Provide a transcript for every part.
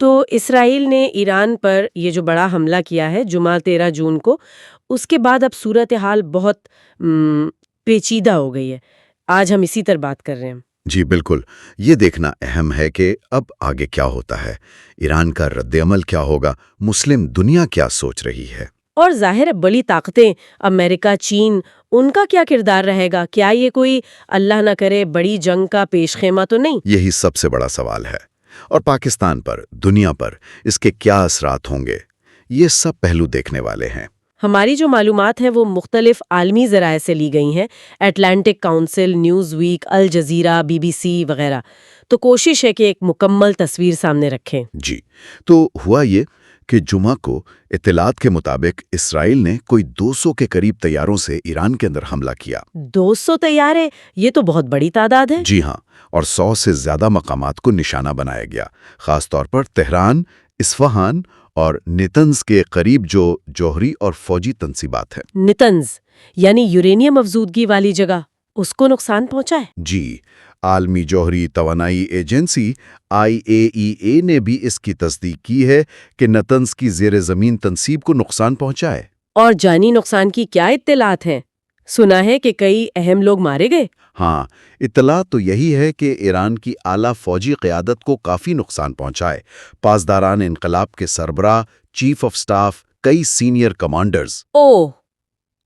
تو اسرائیل نے ایران پر یہ جو بڑا حملہ کیا ہے جمعہ 13 جون کو، اس کے بعد اب صورتحال بہت پیچیدہ ہو گئی ہے. آج ہم اسی طرح بات کر رہے ہیں. جی بالکل، یہ دیکھنا اہم ہے کہ اب آگے کیا ہوتا ہے، ایران کا رد عمل کیا ہوگا، مسلم دنیا کیا سوچ رہی ہے. اور ظاہر ہے بڑی طاقتیں امریکہ، چین، ان کا کیا کردار رہے گا؟ کیا یہ کوئی اللہ نہ کرے بڑی جنگ کا پیش خیمہ تو نہیں؟ یہی سب سے بڑا سوال ہے. اور پاکستان پر، دنیا پر اس کے کیا اثرات ہوں گے، یہ سب پہلو دیکھنے والے ہیں. ہماری جو معلومات ہیں وہ مختلف عالمی ذرائع سے لی گئی ہیں، Atlantic Council, Newsweek, Al Jazeera, BBC وغیرہ. تو کوشش ہے کہ ایک مکمل تصویر سامنے رکھیں. جی، تو ہوا یہ کہ جمعہ کو اطلاعات کے مطابق اسرائیل نے کوئی 200 کے قریب طیاروں سے ایران کے اندر حملہ کیا. 200 طیارے؟ یہ تو بہت بڑی تعداد ہے. جی ہاں، اور 100 سے زیادہ مقامات کو نشانہ بنایا گیا، خاص طور پر تہران، اصفہان اور نتنز کے قریب جو جوہری اور فوجی تنصیبات ہیں. نتنز یعنی یورینیم افزودگی والی جگہ، اس کو نقصان پہنچا ہے؟ جی، عالمی جوہری توانائی ایجنسی IAEA نے بھی اس کی تصدیق کی ہے کہ نتنز کی زیر زمین تنصیب کو نقصان پہنچا ہے. اور جانی نقصان کی کیا اطلاعات ہیں؟ سنا ہے کہ کئی اہم لوگ مارے گئے. ہاں، اطلاع تو یہی ہے کہ ایران کی اعلیٰ فوجی قیادت کو کافی نقصان پہنچا ہے. پاسداران انقلاب کے سربراہ، چیف آف سٹاف، کئی سینئر کمانڈرز. اوہ،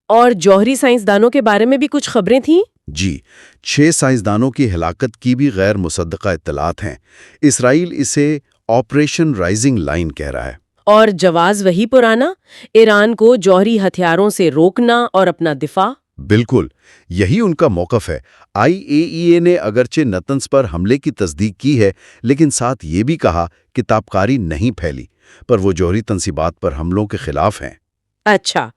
اور جوہری سائنسدانوں کے بارے میں بھی کچھ خبریں تھیں؟ جی، 6 سائنسدانوں کی ہلاکت کی بھی غیر مصدقہ اطلاعات ہیں. اسرائیل اسے آپریشن رائزنگ لائن کہہ رہا ہے. اور جواز وہی پرانا، ایران کو جوہری ہتھیاروں سے روکنا اور اپنا دفاع. بالکل، یہی ان کا موقف ہے. IAEA نے اگرچہ نتنز پر حملے کی تصدیق کی ہے، لیکن ساتھ یہ بھی کہا کہ تابکاری نہیں پھیلی، پر وہ جوہری تنصیبات پر حملوں کے خلاف ہیں. اچھا،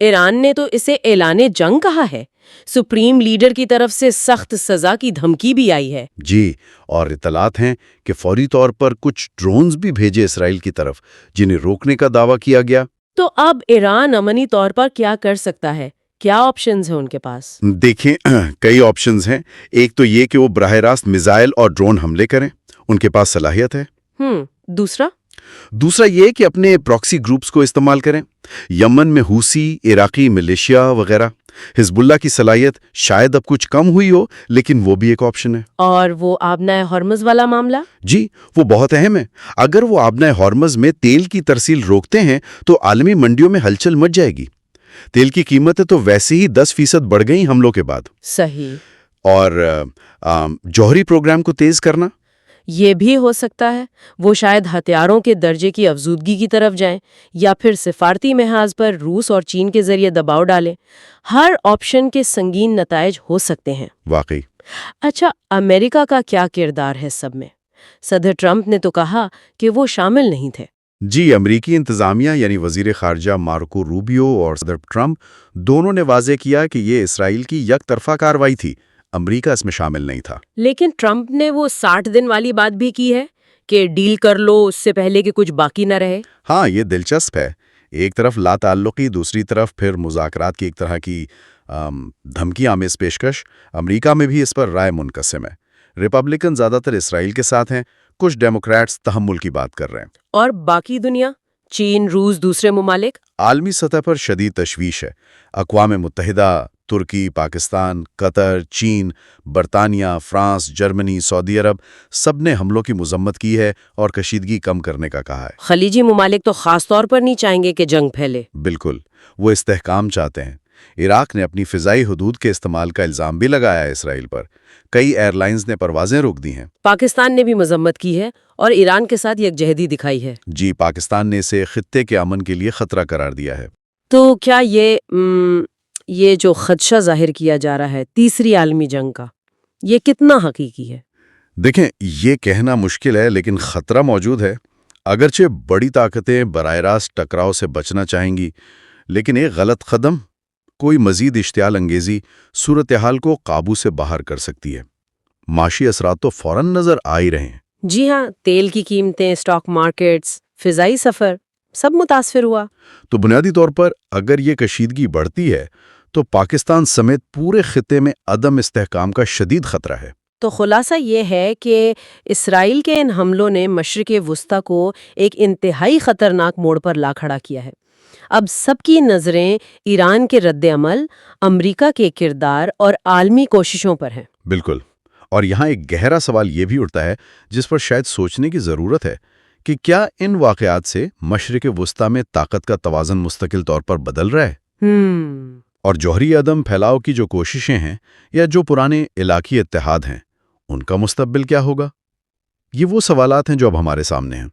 ایران نے تو اسے اعلان جنگ کہا ہے. سپریم لیڈر کی طرف سے سخت سزا کی دھمکی بھی آئی ہے. جی، اور اطلاعات ہیں کہ فوری طور پر کچھ ڈرونز بھی بھیجے اسرائیل کی طرف، جنہیں روکنے کا دعویٰ کیا گیا. تو اب ایران امنی طور پر کیا کر سکتا ہے؟ کیا آپشنز ہیں ان کے پاس؟ دیکھیں، کئی آپشنز ہیں. ایک تو یہ کہ وہ براہ راست میزائل اور ڈرون حملے کریں، ان کے پاس صلاحیت ہے. دوسرا یہ کہ اپنے پراکسی گروپس کو استعمال کریں. یمن میں حوثی، عراقی ملیشیا وغیرہ. حزب اللہ کی صلاحیت شاید اب کچھ کم ہوئی ہو، لیکن وہ بھی ایک آپشن ہے. اور وہ آبنائے ہرمز والا معاملہ؟ جی، وہ بہت اہم ہے. اگر وہ آبنائے ہرمز میں تیل کی ترسیل روکتے ہیں تو عالمی منڈیوں میں ہلچل مچ جائے گی. تیل کی قیمتیں تو ویسے ہی 10% بڑھ گئیں حملوں کے بعد. صحیح. اور جوہری پروگرام کو تیز کرنا؟ یہ بھی ہو سکتا ہے. وہ شاید ہتھیاروں کے درجے کی افزودگی کی طرف جائیں، یا پھر سفارتی محاذ پر روس اور چین کے ذریعے دباؤ ڈالیں. ہر آپشن کے سنگین نتائج ہو سکتے ہیں. واقعی. اچھا، امریکہ کا کیا کردار ہے سب میں؟ صدر ٹرمپ نے تو کہا کہ وہ شامل نہیں تھے. جی، امریکی انتظامیہ یعنی وزیر خارجہ مارکو روبیو اور صدر ٹرمپ دونوں نے واضح کیا کہ یہ اسرائیل کی یک طرفہ کارروائی تھی. امریکہ اس میں شامل نہیں تھا. لیکن ٹرمپ نے وہ 60 دن والی بات بھی کی ہے کہ ڈیل کر لو اس سے پہلے کہ کچھ باقی نہ رہے. ہاں، یہ دلچسپ ہے. ایک طرف لا تعلقی، دوسری طرف پھر مذاکرات کی ایک طرح کی دھمکی آمیز پیشکش. امریکہ میں بھی اس پر رائے منقسم ہے. ریپبلکن زیادہ تر اسرائیل کے ساتھ ہیں، کچھ ڈیموکریٹس تحمل کی بات کر رہے ہیں. اور باقی دنیا، چین، روس، دوسرے ممالک؟ عالمی سطح پر شدید تشویش ہے. اقوام متحدہ، ترکی، پاکستان، قطر، چین، برطانیہ، فرانس، جرمنی، سعودی عرب سب نے حملوں کی مذمت کی ہے اور کشیدگی کم کرنے کا کہا ہے. خلیجی ممالک تو خاص طور پر نہیں چاہیں گے کہ جنگ پھیلے. بالکل، وہ استحکام چاہتے ہیں. عراق نے اپنی فضائی حدود کے استعمال کا الزام بھی لگایا ہے اسرائیل پر. کئی ایئر لائنز نے پروازیں روک دی ہیں. پاکستان نے بھی مذمت کی ہے اور ایران کے ساتھ یکجہتی دکھائی ہے. جی، پاکستان نے اسے خطے کے امن کے لیے خطرہ قرار دیا ہے. تو کیا یہ جو خدشہ ظاہر کیا جا رہا ہے تیسری عالمی جنگ کا، یہ کتنا حقیقی ہے؟ دیکھیں، یہ کہنا مشکل ہے، لیکن خطرہ موجود ہے. اگرچہ بڑی طاقتیں براہ راست ٹکراؤ سے بچنا چاہیں گی، لیکن ایک غلط قدم کوئی مزید اشتعال انگیزی صورتحال کو قابو سے باہر کر سکتی ہے. معاشی اثرات تو فوراً نظر آ ہی رہے ہیں. جی ہاں، تیل کی قیمتیں، اسٹاک مارکیٹس، فضائی سفر، سب متاثر ہوا. تو بنیادی طور پر اگر یہ کشیدگی بڑھتی ہے تو پاکستان سمیت پورے خطے میں عدم استحکام کا شدید خطرہ ہے. تو خلاصہ یہ ہے کہ اسرائیل کے ان حملوں نے مشرق وسطیٰ کو ایک انتہائی خطرناک موڑ پر لا کھڑا کیا ہے۔ اب سب کی نظریں ایران کے رد عمل، امریکہ کے کردار اور عالمی کوششوں پر ہیں۔ بالکل، اور یہاں ایک گہرا سوال یہ بھی اٹھتا ہے جس پر شاید سوچنے کی ضرورت ہے کہ کیا ان واقعات سے مشرق وسطیٰ میں طاقت کا توازن مستقل طور پر بدل رہا ہے؟ اور جوہری عدم پھیلاؤ کی جو کوششیں ہیں یا جو پرانے علاقائی اتحاد ہیں، ان کا مستقبل کیا ہوگا؟ یہ وہ سوالات ہیں جو اب ہمارے سامنے ہیں۔